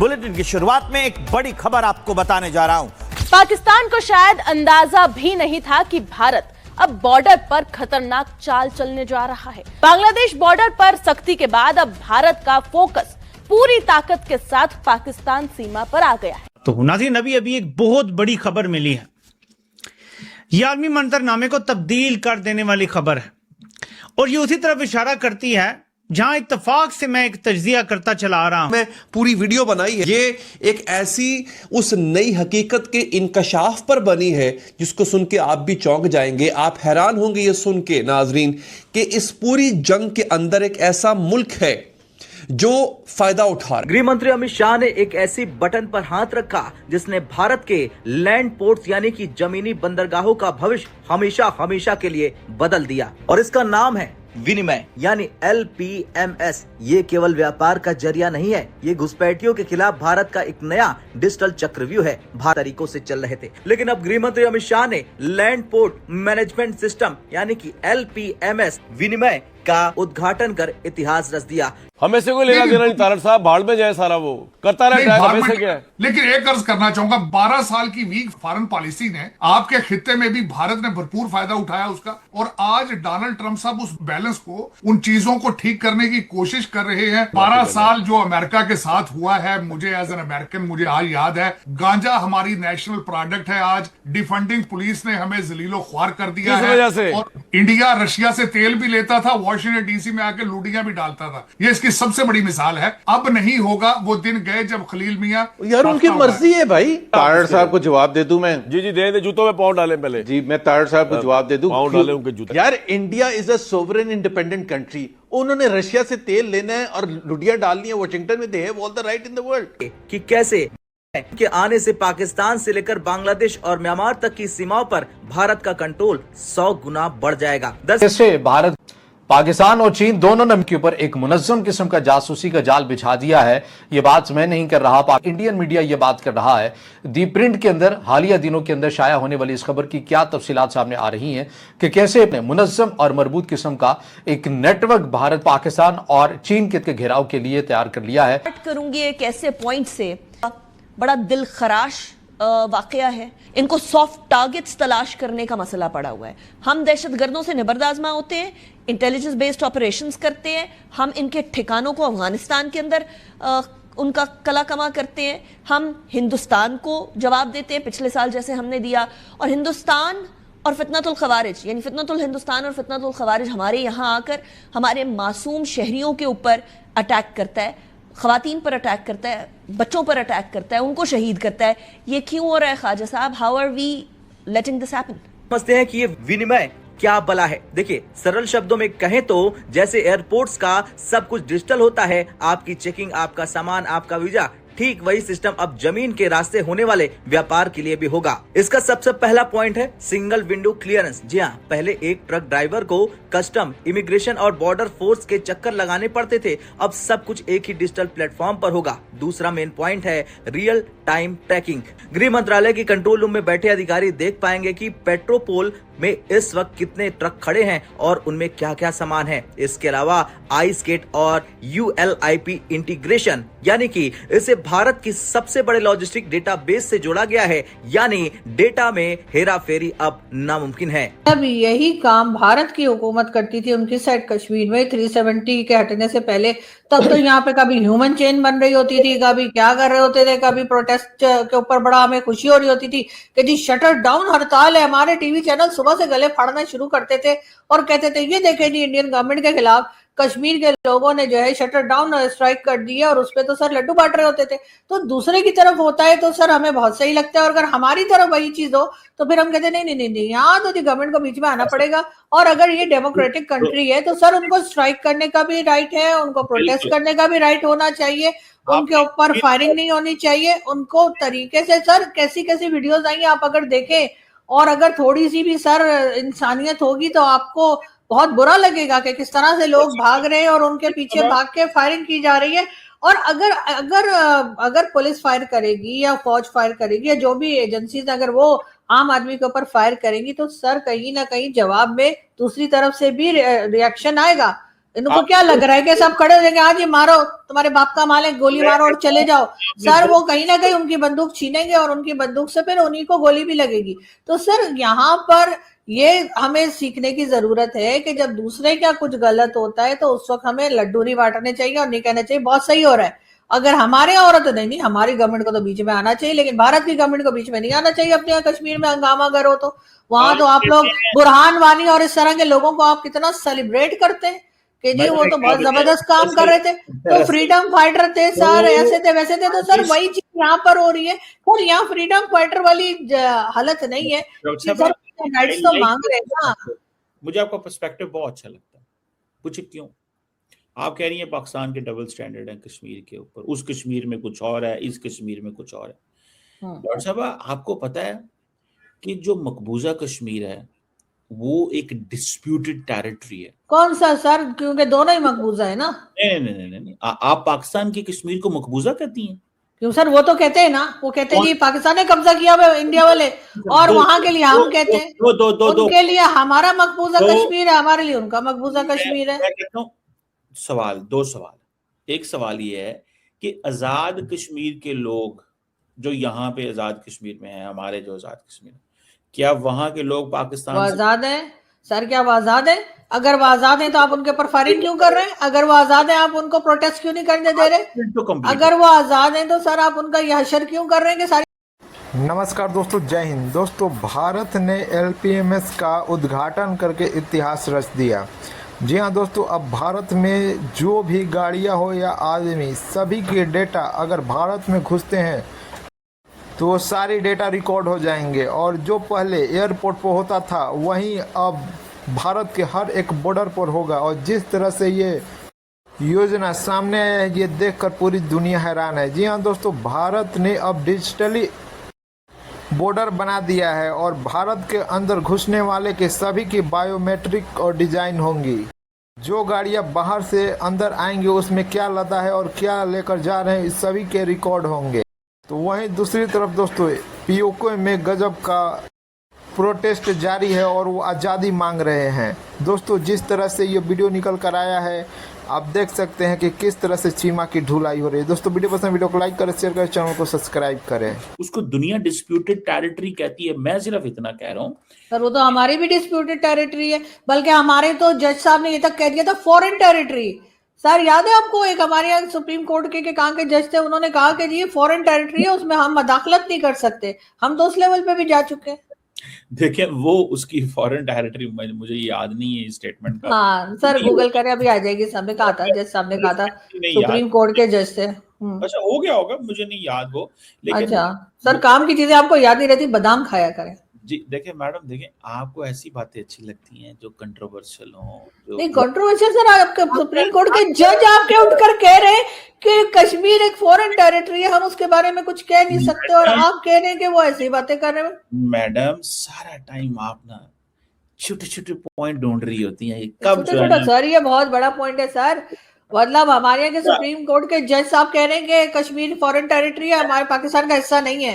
Bulletin की शुरुआत में एक बड़ी खबर आपको बताने जा रहा हूं। पाकिस्तान को शायद अंदाजा भी नहीं था कि भारत अब बॉर्डर पर खतरनाक चाल चलने जा रहा है। बांग्लादेश बॉर्डर पर सख्ती के बाद अब भारत का फोकस पूरी ताकत के साथ पाकिस्तान सीमा पर आ गया है। तो नाज़रीन, अभी एक बहुत बड़ी खबर मिली है। यह आलमी मंजरनामे को तब्दील कर देने वाली खबर है और ये उसी तरफ इशारा करती है जहां इत्तेफाक से मैं एक तज्जिया करता चला आ रहा हूं। मैं पूरी वीडियो बनाई है। ये एक ऐसी उस नई हकीकत के इंकशाफ पर बनी है जिसको सुन के आप भी चौंक जाएंगे। आप हैरान होंगे ये सुन के नाजरीन कि इस पूरी जंग के अंदर एक ऐसा मुल्क है जो फायदा उठा रहा। गृह मंत्री अमित शाह ने एक ऐसी बटन पर हाथ रखा जिसने भारत के लैंड पोर्ट्स यानी कि जमीनी बंदरगाहों का भविष्य हमेशा हमेशा के लिए बदल दिया और इसका नाम है विनिमय यानी LPMS। ये केवल व्यापार का जरिया नहीं है, ये घुसपैठियों के खिलाफ भारत का एक नया डिजिटल चक्रव्यूह है। भारत तरीकों से चल रहे थे, लेकिन अब गृह मंत्री अमित शाह ने लैंड पोर्ट मैनेजमेंट सिस्टम यानी कि LPMS विनिमय का उद्घाटन कर इतिहास रच दिया। हमें से कोई लेना देना नहीं, तारड़ साहब भाड़ में जाए सारा, वो करता रहता है, हमें से क्या है। लेकिन एक अर्ज करना चाहूंगा, 12 साल की वीक फॉरेन पॉलिसी ने आपके खित्ते में भी भारत ने भरपूर फायदा उठाया उसका, और आज डोनाल्ड ट्रंप साहब उस बैलेंस को, उन चीजों को ठीक करने की कोशिश कर रहे हैं। 12 साल जो अमेरिका के साथ हुआ है, मुझे एज एन अमेरिकन मुझे आज याद है, गांजा हमारी नेशनल प्रोडक्ट है। आज डिफंडिंग पुलिस ने हमें जलीलो ख्वार कर दिया है और इंडिया रशिया से तेल भी लेता था, वॉशिंगटन DC में आके लूटियां भी डालता था। ये इसकी सबसे बड़ी मिसाल है। अब नहीं होगा, वो दिन गए जब खलील मियां। यार उनकी मर्जी है भाई। तारड़ साहब को जवाब दे दूं मैं? जी दे जूतों में पाँव डालें पहले। जी मैं तारड़ साहब को जवाब दे दूं? पाँव डालें उनके जूते। यार India is a sovereign independent country. उन्होंने रशिया से तेल लेना है और लुटियां डालनी है वॉशिंगटन में। They have all the right in the world. कि कैसे के आने से पाकिस्तान से लेकर बांग्लादेश और म्यांमार तक की सीमाओं पर भारत का कंट्रोल 100 गुना बढ़ जाएगा। जैसे भारत, पाकिस्तान और चीन दोनों ने के ऊपर एक मुनज़्ज़म किस्म का जासूसी का जाल बिछा दिया है। ये बात मैं नहीं कर रहा, इंडियन मीडिया ये बात कर रहा है। दी प्रिंट के अंदर हालिया दिनों के अंदर शाया होने वाली इस खबर की क्या तफसीलात सामने आ रही हैं कि कैसे अपने मुनज़्ज़म और मरबूत किस्म का एक नेटवर्क भारत, पाकिस्तान और चीन के घेराव के लिए तैयार कर लिया है। करूंगी एक ऐसे पॉइंट से, बड़ा दिल खराश वाकया है। इनको सॉफ्ट टारगेट्स तलाश करने का मसला पड़ा हुआ है। हम दहशतगर्दों से निबर्दाजमा होते हैं, इंटेलिजेंस बेस्ड ऑपरेशंस करते हैं, हम इनके ठिकानों को अफगानिस्तान के अंदर उनका कला कमा करते हैं, हम हिंदुस्तान को जवाब देते हैं पिछले साल जैसे हमने दिया। और हिंदुस्तान और फितनतुल खवारिज यानी फितनतुल हिंदुस्तान और फितनतुल खवारिज हमारे यहाँ आकर हमारे मासूम शहरियों के ऊपर अटैक करता है, खवातीन पर अटैक करता है, बच्चों पर अटैक करता है, उनको शहीद करता है। ये क्यों हो रहा है Khwaja Sahab? How are we letting this happen? समझते हैं कि ये विनिमय क्या बला है। देखिए, सरल शब्दों में कहें तो जैसे एयरपोर्ट्स का सब कुछ डिजिटल होता है, आपकी चेकिंग, आपका सामान, आपका वीजा, ठीक वही सिस्टम अब जमीन के रास्ते होने वाले व्यापार के लिए भी होगा। इसका सबसे पहला पॉइंट है सिंगल विंडो क्लियरेंस। जी हाँ, पहले एक ट्रक ड्राइवर को कस्टम, इमिग्रेशन और बॉर्डर फोर्स के चक्कर लगाने पड़ते थे, अब सब कुछ एक ही डिजिटल प्लेटफॉर्म पर होगा। दूसरा मेन पॉइंट है रियल टाइम ट्रैकिंग। गृह मंत्रालय की कंट्रोल रूम में बैठे अधिकारी देख पाएंगे कि पेट्रोपोल में इस वक्त कितने ट्रक खड़े हैं और उनमें क्या क्या सामान है। इसके अलावा आईस्केट और ULIP इंटीग्रेशन, यानी कि इसे भारत की सबसे बड़े लॉजिस्टिक डेटाबेस से जोड़ा गया है, यानी डेटा में हेरा फेरी अब नामुमकिन है। अब यही काम भारत की हुकूमत करती थी उनकी साइड कश्मीर में 370 के हटने से पहले। तब तो यहाँ पे कभी ह्यूमन चेन बन रही होती थी, कभी क्या कर रहे होते थे, कभी प्रोटेस्ट के ऊपर बड़ा हमें खुशी हो रही होती थी कि जी शटर डाउन हड़ताल है। हमारे टीवी चैनल सुबह से गले फाड़ना शुरू करते थे और कहते थे ये देखे जी इंडियन गवर्नमेंट के खिलाफ कश्मीर के लोगों ने जो है शटर डाउन स्ट्राइक कर दिया, और उसपे तो सर लड्डू बांट रहे होते थे। तो दूसरे की तरफ होता है तो सर हमें बहुत सही लगता है, और अगर हमारी तरफ वही चीज हो तो फिर हम कहते हैं नहीं, यहाँ तो गवर्नमेंट को बीच में आना पड़ेगा। और अगर ये डेमोक्रेटिक कंट्री है तो सर उनको स्ट्राइक करने का भी राइट है, उनको प्रोटेस्ट करने का भी राइट होना चाहिए, उनके ऊपर फायरिंग नहीं होनी चाहिए, उनको तरीके से। सर कैसी कैसी वीडियोस आई आप अगर देखें, और अगर थोड़ी सी भी सर इंसानियत होगी तो आपको बहुत बुरा लगेगा कि किस तरह से लोग भाग रहे हैं और उनके पीछे भाग के फायरिंग की जा रही है। और अगर पुलिस फायर करेगी या फौज फायर करेगी या जो भी एजेंसीज अगर वो आम आदमी के ऊपर फायर करेंगी तो सर कहीं ना कहीं जवाब में दूसरी तरफ से भी रिएक्शन आएगा। इनको क्या लग रहा है कि सब खड़े हो जाएंगे, हाँ जी मारो, तुम्हारे बाप का माल है, गोली मारो और चले जाओ। सर वो कहीं ना कहीं उनकी बंदूक छीनेंगे और उनकी बंदूक से फिर उन्हीं को गोली भी लगेगी। तो सर यहाँ पर ये हमें सीखने की जरूरत है कि जब दूसरे का कुछ गलत होता है तो उस वक्त हमें लड्डू नहीं बांटने चाहिए और नहीं कहना चाहिए बहुत सही हो रहा है। अगर हमारे यहाँ हो रहा तो नहीं, हमारी गवर्नमेंट को तो बीच में आना चाहिए, लेकिन भारत की गवर्नमेंट को बीच में नहीं आना चाहिए। अपने यहाँ कश्मीर में हंगामा अगर हो तो वहां तो आप लोग बुरहान वानी और इस तरह के लोगों को आप कितना सेलिब्रेट करते हैं कि जी वो तो बहुत जबरदस्त काम कर रहे थे, तो फ्रीडम फाइटर थे सर, ऐसे थे वैसे थे। तो सर वही चीज यहाँ पर हो रही है और यहाँ फ्रीडम फाइटर वाली हालत नहीं है, सर राइट्स तो मांग रहे हैं ना। मुझे आपका पर्सपेक्टिव बहुत अच्छा लगता है। पूछे क्यों? आप कह रही हैं पाकिस्तान के डबल स्टैंडर्ड है कश्मीर के ऊपर, उस कश्मीर में कुछ और है, इस कश्मीर में कुछ और है। डॉक्टर साहब आपको पता है कि जो मकबूजा कश्मीर है वो एक डिस्प्यूटेड टेरिटरी है। कौन सा सर? क्योंकि दोनों ही मकबूजा है ना। नहीं, आप पाकिस्तान के कश्मीर को मकबूजा कहती हैं? क्यों सर? वो तो कहते हैं ना, वो कहते हैं जी पाकिस्तान ने कब्जा किया हुआ इंडिया वाले, और वहां के लिए हम कहते हैं उनके लिए हमारा मकबूजा कश्मीर है, हमारे लिए उनका मकबूजा कश्मीर है। मैं कहता हूँ दो सवाल। एक सवाल ये है कि आजाद कश्मीर के लोग जो यहाँ पे आजाद कश्मीर में है, हमारे जो आजाद कश्मीर, क्या वहां के लोग पाकिस्तान आजाद है सर? क्या वो आजाद है? अगर वो आजाद है तो आप उनके ऊपर फायरिंग क्यों कर रहे हैं? अगर वो आजाद है आप उनको प्रोटेस्ट क्यों नहीं करने दे रहे? अगर वो आजाद है तो सर आप उनका यह हशर क्यों कर रहे हैं कि सारी। नमस्कार दोस्तों, जय हिंद। दोस्तों, भारत ने LPMS का उद्घाटन करके इतिहास रच दिया। जी हाँ दोस्तों, अब भारत में जो भी गाड़ियाँ हो या आदमी, सभी के डेटा अगर भारत में घुसते हैं तो वो सारी डेटा रिकॉर्ड हो जाएंगे। और जो पहले एयरपोर्ट पर होता था वहीं अब भारत के हर एक बॉर्डर पर होगा। और जिस तरह से ये योजना सामने आया है, ये देखकर पूरी दुनिया हैरान है। जी हाँ दोस्तों, भारत ने अब डिजिटली बॉर्डर बना दिया है और भारत के अंदर घुसने वाले के सभी की बायोमेट्रिक और डिजाइन होंगी। जो गाड़ियाँ बाहर से अंदर आएंगे उसमें क्या लदा है और क्या लेकर जा रहे हैं, इस सभी के रिकॉर्ड होंगे। तो वहीं दूसरी तरफ दोस्तों, POK में गजब का प्रोटेस्ट जारी है और वो आज़ादी मांग रहे हैं। दोस्तों, जिस तरह से ये वीडियो निकल कर आया है आप देख सकते हैं कि किस तरह से चीमा की ढुलाई हो रही है। दोस्तों, वीडियो पसंद, वीडियो को लाइक करें, शेयर करें, चैनल को सब्सक्राइब करें। उसको दुनिया डिस्प्यूटेड टेरिटरी कहती है, मैं सिर्फ इतना कह रहा हूँ। सर वो तो हमारी भी डिस्प्यूटेड टेरिटरी है, बल्कि हमारे तो जज साहब ने ये तक कह दिया था फॉरेन टेरिटरी। सर याद है आपको, एक हमारे यहाँ सुप्रीम कोर्ट के कहाँ के जज थे, उन्होंने कहा कि जी ये फॉरेन टेरिटरी है, उसमें हम मदाखलत नहीं कर सकते। हम तो उस लेवल पे भी जा चुके हैं। देखिए वो उसकी फॉरेन टेरिटरी, मुझे याद नहीं है स्टेटमेंट का। हाँ सर गूगल करें, अभी आ जाएगी। सामने कहा था, जज साहब ने कहा था, सुप्रीम कोर्ट के जज थे। अच्छा हो गया होगा, मुझे नहीं याद वो। लेकिन अच्छा सर, काम की चीजें आपको याद नहीं रहती, बादाम खाया करें। जी देखिए मैडम, देखिए आपको ऐसी बातें अच्छी लगती हैं जो कंट्रोवर्शियल हो। नहीं कंट्रोवर्शियल सर, आपके सुप्रीम कोर्ट के जज आपके उठकर कह रहे हैं कि कश्मीर एक फॉरेन टेरिटरी है, हम उसके बारे में कुछ कह नहीं सकते, और आप कह रहे हैं कि वो ऐसी बातें कर रहे हैं। मैडम सारा टाइम आप ना छोटे छोटे पॉइंट ढूंढ रही होती हैं, कब छोटा सर ये बहुत बड़ा पॉइंट है सर। मतलब हमारे यहाँ के सुप्रीम कोर्ट के जज साहब कह रहे हैं कि कश्मीर फॉरेन टेरिटरी है, हमारे पाकिस्तान का हिस्सा नहीं है।